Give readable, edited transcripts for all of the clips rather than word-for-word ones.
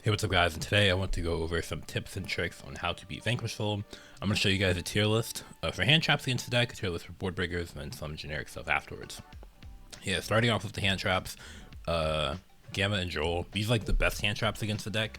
Hey, what's up guys, and today I want to go over some tips and tricks on how to beat Vanquish Soul. I'm going to show you guys a tier list for hand traps against the deck, a tier list for Boardbreakers, and then some generic stuff afterwards. Yeah, starting off with the hand traps, Gamma and Droll, these are like the best hand traps against the deck.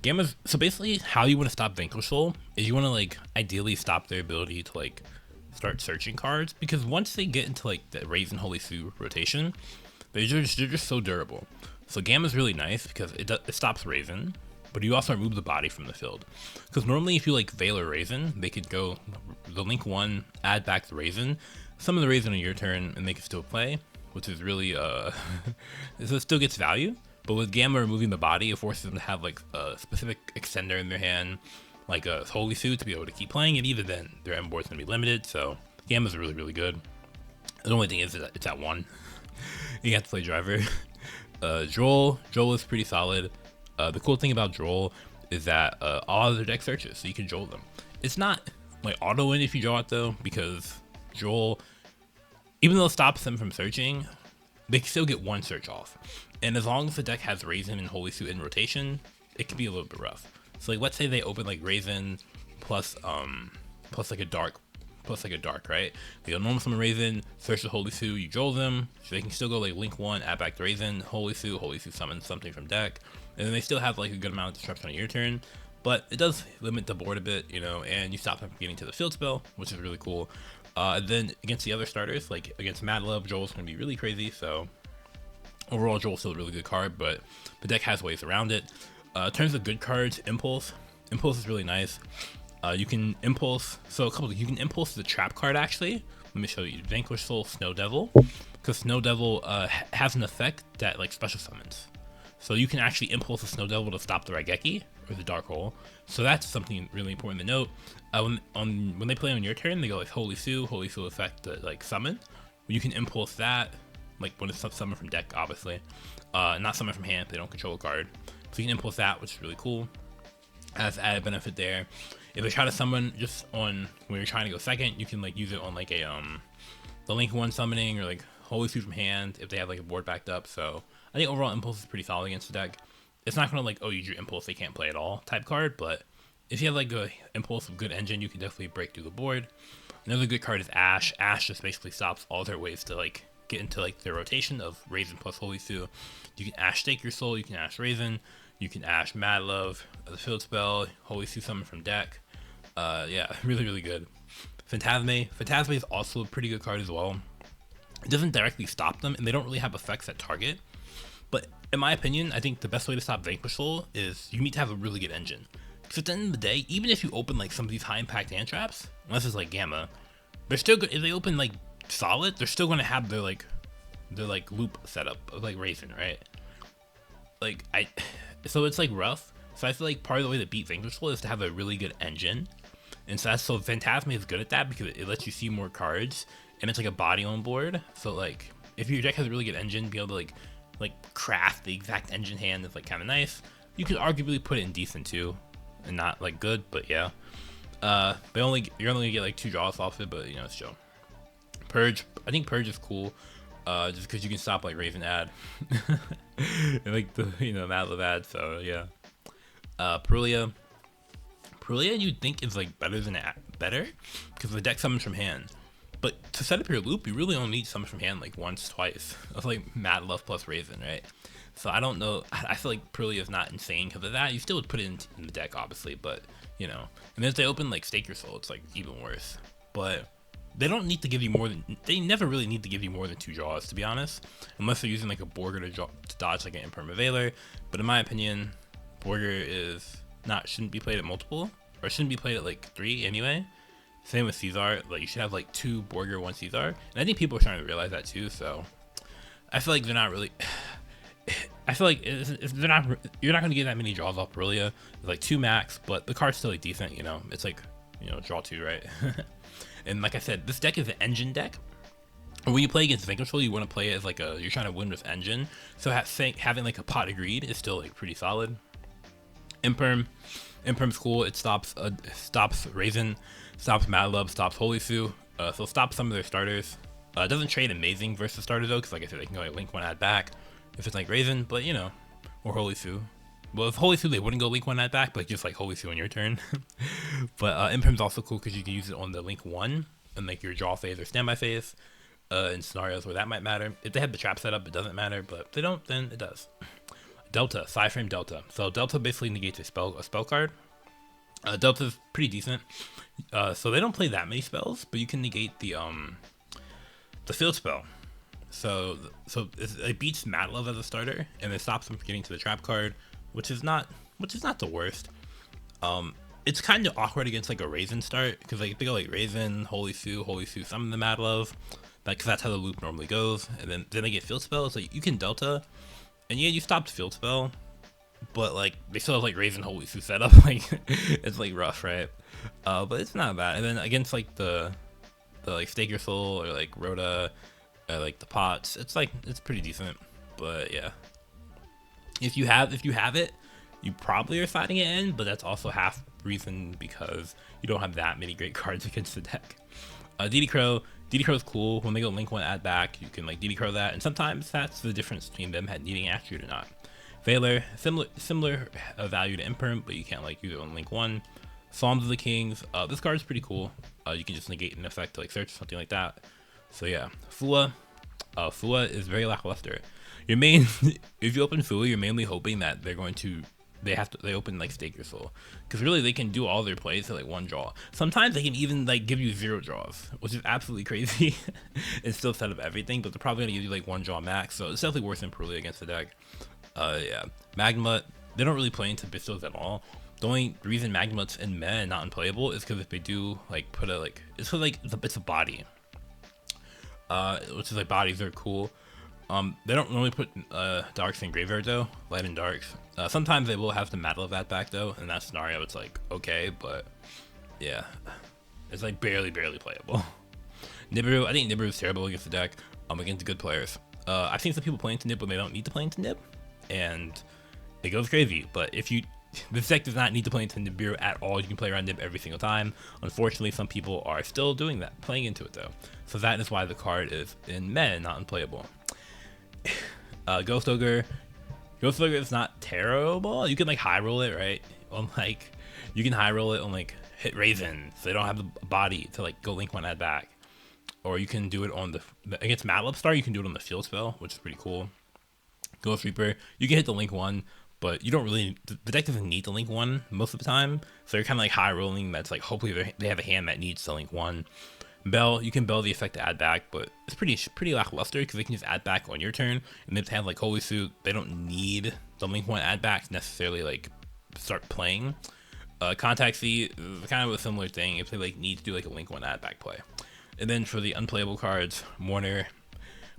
Gamma's, so basically how you want to stop Vanquish Soul is you want to like ideally stop their ability to like start searching cards, because once they get into like the Raise and Holy Sue rotation, they're just so durable. So Gamma's really nice because it stops Raisin, but you also remove the body from the field. Because normally if you like Veil or Raisin, they could go the link one, add back the Raisin, summon the Raisin on your turn, and they can still play, which is really so it still gets value. But with Gamma removing the body, it forces them to have like a specific extender in their hand, like a Holy Suit, to be able to keep playing, and even then their M board's gonna be limited. So Gamma's really good. The only thing is that it's at 1. You have to play driver. Droll is pretty solid. The cool thing about Droll is that all other deck searches, so you can Droll them. It's not like auto win if you draw it though, because Droll, even though it stops them from searching, they can still get one search off. And as long as the deck has Raisin and Holy Suit in rotation, it can be a little bit rough. So like let's say they open like Raisin plus like a dark, right? They go normal summon Raisin, search the Holy Sue, you Droll them, so they can still go like link 1, add back the Raisin, Holy Sue summon something from deck, and then they still have like a good amount of disruption on your turn, but it does limit the board a bit, you know, and you stop them from getting to the field spell, which is really cool. And then against the other starters, like against Mad Love, Droll's gonna be really crazy, so overall Droll's still a really good card, but the deck has ways around it. In terms of good cards, Impulse is really nice. You can impulse, you can impulse the trap card actually. Let me show you. Vanquish Soul, Snow Devil, because Snow Devil has an effect that like special summons. So you can actually impulse the Snow Devil to stop the Raigeki or the Dark Hole. So that's something really important to note. When they play on your turn, they go like Holy Sue effect to like summon. You can impulse that, like when it's summoned from deck, obviously. Not summoned from hand, they don't control a card. So you can impulse that, which is really cool. Has added benefit there. If they try to summon just on when you're trying to go second, you can like use it on like a the link 1 summoning or like Holy Suit from hand if they have like a board backed up. So I think overall Impulse is pretty solid against the deck. It's not gonna like, oh, use your Impulse, they can't play at all type card, but if you have like a Impulse of good engine, you can definitely break through the board. Another good card is Ash. Ash just basically stops all their ways to like get into like their rotation of Raisin plus Holy Suit. You can Ash Stake Your Soul, you can Ash Raisin, you can Ash Mad Love, the field spell, Holy Suit summon from deck. Yeah, really good. Phantasme is also a pretty good card as well. It doesn't directly stop them, and they don't really have effects that target. But in my opinion, I think the best way to stop Vanquish Soul is you need to have a really good engine. Because at the end of the day, even if you open like some of these high impact hand traps, unless it's like Gamma, they're still good. If they open like solid, they're still going to have their loop setup of like Raisin, right? So it's like rough. So I feel like part of the way to beat Vanquish Soul is to have a really good engine. And so Phantasme is good at that because it lets you see more cards, and it's like a body on board. So like if your deck has a really good engine, be able to like craft the exact engine hand is like kind of nice. You could arguably put it in decent too, and not like good, but yeah. But you're only gonna get like 2 draws off it, but you know, it's chill. Purge, I think Purge is cool, just because you can stop like Raven ad, and like the Mad Love ad. So yeah. Perulia you'd think is like better because the deck summons from hand, but to set up your loop you really only need summon from hand like once, twice. That's like Mad Love plus Raisin, right? So I don't know, I feel like Perulia is not insane because of that. You still would put it in the deck obviously, but you know. And then if they open like Stake Your Soul, it's like even worse. But they don't need to give you they never really need to give you more than 2 draws, to be honest, unless they're using like a Borger to dodge like an Imperma Veiler. But in my opinion, Borger shouldn't be played at multiple, or shouldn't be played at like 3 anyway. Same with Caesar, like you should have like 2 Borger, 1 Caesar, and I think people are starting to realize that too. So I feel like they're not really. I feel like you're not going to get that many draws off Perulia. It's like 2 max, but the card's still like decent. You know, it's like draw 2, right? And like I said, this deck is an engine deck. And when you play against Vanquish Soul, you want to play it as like you're trying to win with engine. So having like a pot of greed is still like pretty solid. Imperm's cool. It stops Raisin, stops Mad Love, stops Holy Sue. So stop some of their starters. It doesn't trade amazing versus starter though, because like I said, they can go like link 1 add back if it's like Raisin, but or Holy Sue. Well, if Holy Suit, they wouldn't go Link 1 at back, but just like Holy Suit on your turn. But Imprim's also cool because you can use it on the Link 1 in like your draw phase or standby phase, in scenarios where that might matter. If they have the trap set up, it doesn't matter, but if they don't, then it does. Delta, side frame Delta. So Delta basically negates a spell card. Delta's pretty decent. So they don't play that many spells, but you can negate the field spell. So it beats Matlove as a starter, and it stops them from getting to the trap card, which is not the worst. It's kind of awkward against like a Raisin start, because like they go like Raisin, Holy Suit, summon the Matlove, because that's how the loop normally goes, and then they get field spell, so you can Delta, and yeah, you stopped field spell, but like they still have like Raisin, Holy Suit set up, like it's like rough, right? But it's not bad. And then against like the like Stake Your Soul or like Rhoda, like the pots, it's pretty decent. But yeah, if you have it, you probably are siding it in, but that's also half reason because you don't have that many great cards against the deck. DD Crow is cool. When they go Link 1 add back, you can like DD Crow that, and sometimes that's the difference between them needing Attribute or not. Veiler, similar value to Imperm, but you can't like use it on Link 1. Psalms of the Kings, this card is pretty cool. You can just negate an effect to like search or something like that. So yeah, Fua is very lackluster. Your main, if you open Fua, you're mainly hoping that they're going to, they open like Stake Your Soul, because really they can do all their plays at like one draw. Sometimes they can even like give you 0 draws, which is absolutely crazy. And still set up everything, but they're probably gonna give you like 1 draw max, so it's definitely worse than Purley against the deck. Yeah, Magma, they don't really play into Bistos at all. The only reason Magma's in meh and not unplayable is because if they do like put a like, it's for like it's a body, which is like bodies are cool. They don't normally put darks in graveyard though, light and darks. Sometimes they will have the Matlove that back though. In that scenario, it's like okay, but yeah, it's like barely playable. Nibiru, I think Nibiru is terrible against the deck. Against good players. I've seen some people play into Nib when they don't need to play into Nib, and it goes crazy. But if you, this deck does not need to play into Nibiru at all. You can play around Nib every single time. Unfortunately, some people are still doing that, playing into it though. So that is why the card is in meh, not unplayable. Ghost Ogre is not terrible. You can like high roll it, right? On like, you can high roll it on like hit Raisin, so they don't have the body to like go Link 1 add back. Or you can do it on the against Matlove Star, you can do it on the field spell, which is pretty cool. Ghost Reaper, you can hit the Link 1, but you don't really, the deck doesn't need the Link 1 most of the time, so you're kind of like high rolling. That's like hopefully they have a hand that needs the Link 1. Bell, you can bell the effect to add back, but it's pretty lackluster because they can just add back on your turn, and they have like Holy Suit. They don't need the Link 1 add back to necessarily like start playing. Contact C is kind of a similar thing if they like need to do like a Link 1 add back play. And then for the unplayable cards, Mourner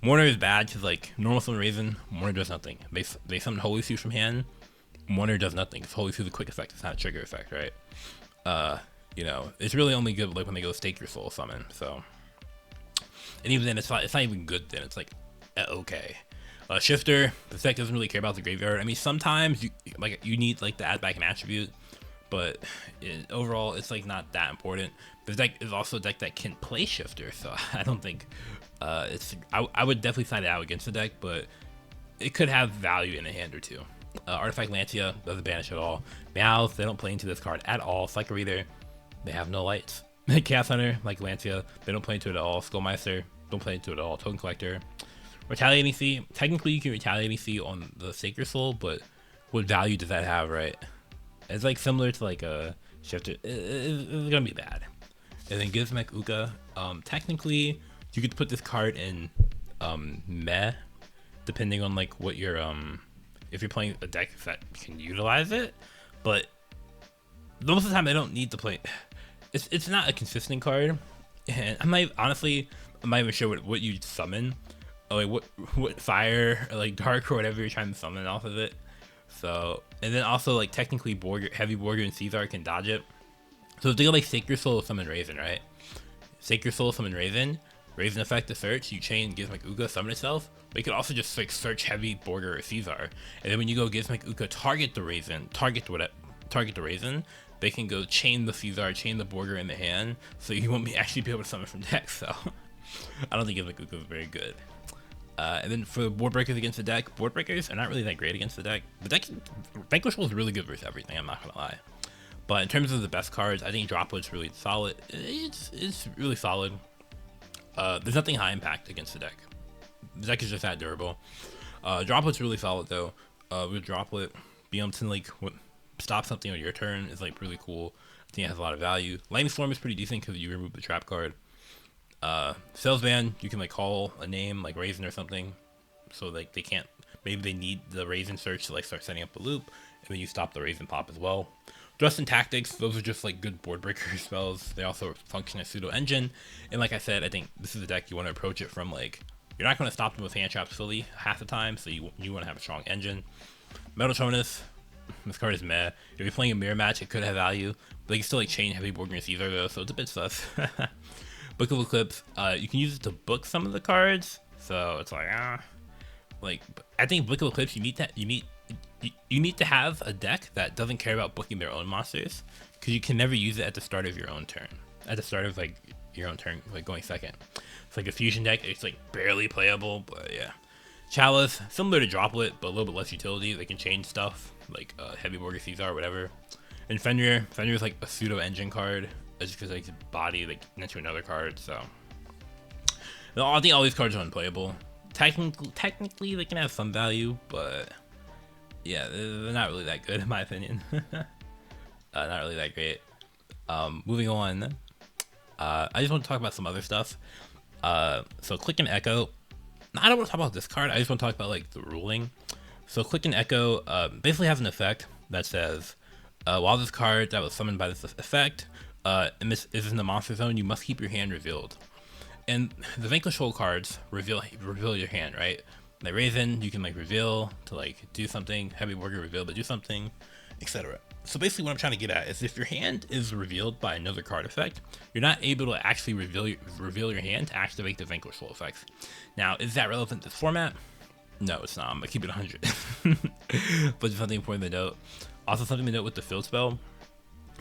is bad because like normal summon Raisin, Mourner does nothing. They summon Holy Suit from hand, Mourner does nothing because Holy Suit is a quick effect, it's not a trigger effect, right? You know, it's really only good like when they go Stake Your Soul summon. So, and even then, it's not even good. Then it's like okay. Shifter, the deck doesn't really care about the graveyard. I mean, sometimes you need like to add back an attribute, but overall, it's like not that important. The deck is also a deck that can play Shifter, so I don't think I would definitely side it out against the deck, but it could have value in a hand or two. Artifact Lancia doesn't banish at all. Meows, they don't play into this card at all. Cycle Reader, they have no lights. Chaos Hunter, like Lancia, they don't play into it at all. Skullmeister, don't play into it at all. Token Collector. Retaliating Sea, technically you can Retaliating Sea on the Sacred Soul, but what value does that have, right? It's like similar to like a Shifter. It's gonna be bad. And then Gizmek Uka, technically you could put this card in meh, depending on like what your if you're playing a deck that can utilize it, but most of the time they don't need to play. It's not a consistent card, and I'm not even sure what you summon, or like what fire or like dark or whatever you're trying to summon off of it. So, and then also like technically Heavy Borger and Caesar can dodge it. So if they go like Sacred Soul summon Raisin, right? Sacred Soul summon Raisin effect to search, you chain Gizmek Uka summon itself, but you could also just like search Heavy Borger or Caesar, and then when you go Gizmek Uka target the Raisin, they can go chain the Caesar, chain the Borger in the hand, so you won't actually be able to summon from deck. So I don't think Gizmek Uka is very good. And then for board breakers against the deck, board breakers are not really that great against the deck. The deck, Vanquish Soul is really good versus everything, I'm not gonna lie. But in terms of the best cards, I think Droplet's really solid. It's really solid. There's nothing high impact against the deck. The deck is just that durable. Droplet's really solid though. With Droplet, being able to like stop something on your turn is like really cool. I think it has a lot of value. Lightning Storm is pretty decent because you remove the trap card. Salesman, you can like call a name like Raisin or something, so like they can't, maybe they need the Raisin search to like start setting up a loop, and then you stop the Raisin pop as well. Thrust and Tactics, those are just like good board breaker spells. They also function as pseudo engine, and like I said, I think this is a deck you want to approach it from like, you're not going to stop them with hand traps fully half the time, so you want to have a strong engine. Metatronus, this card is meh. If you're playing a mirror match, it could have value, but you can still like chain heavy Boardbreakers Caesar though, so it's a bit sus. Book of Eclipse, you can use it to book some of the cards, so it's like like I think Book of Eclipse you need to have a deck that doesn't care about booking their own monsters, because you can never use it at the start of your own turn. At the start of like your own turn, like going second. It's like a fusion deck. It's like barely playable, but yeah. Chalice, similar to Droplet, but a little bit less utility. They can change stuff like heavy Boardbreakers Caesar or whatever. And Fenrir is like a pseudo engine card. Just because like body like into another card, so I think all these cards are unplayable. Technically they can have some value, but yeah, they're not really that good in my opinion. Not really that great. Moving on, I just want to talk about some other stuff. So Click and Echo. I don't want to talk about this card. I just want to talk about like the ruling. So Click and Echo basically has an effect that says while this card that was summoned by this effect and this is in the monster zone, you must keep your hand revealed. And the Vanquish Soul cards reveal your hand, right? Like Raisin, you can like reveal to like do something. Heavy Boardbreaker reveal to do something, etc. So basically, what I'm trying to get at is if your hand is revealed by another card effect, you're not able to actually reveal your hand to activate the Vanquish Soul effects. Now, is that relevant to this format? No, it's not. I'm gonna keep it 100. But just something important to note. Also, something to note with the field spell.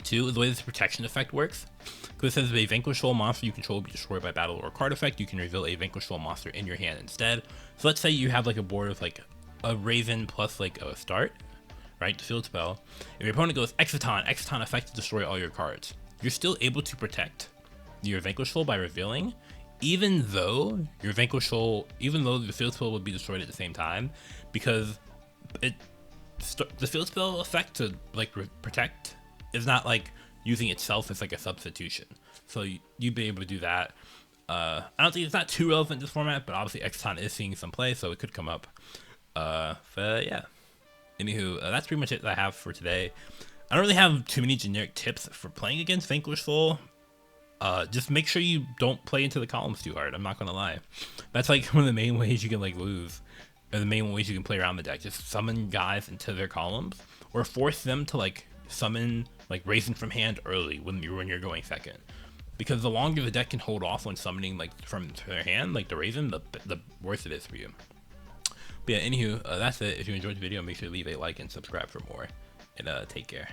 2, the way this protection effect works, because it says if a Vanquish Soul monster you control be destroyed by battle or card effect, you can reveal a Vanquish Soul monster in your hand instead. So let's say you have like a board of like a Raisin plus like a start, right? The field spell. If your opponent goes Exciton effect to destroy all your cards, you're still able to protect your Vanquish Soul by revealing, even though the field spell would be destroyed at the same time, because the field spell effect to like protect is not like using itself as like a substitution, so you'd be able to do that. I don't think it's not too relevant in this format, but obviously Exciton is seeing some play, so it could come up. But yeah, anywho, that's pretty much it that I have for today. I don't really have too many generic tips for playing against Vanquish Soul. Just make sure you don't play into the columns too hard. I'm not gonna lie, that's like one of the main ways you can like lose, or the main ways you can play around the deck. Just summon guys into their columns, or force them to like summon like Raisin from hand early when you're going second, because the longer the deck can hold off when summoning like from their hand, like the Raisin, the worse it is for you. But yeah, anywho, that's it. If you enjoyed the video, make sure to leave a like and subscribe for more, and take care.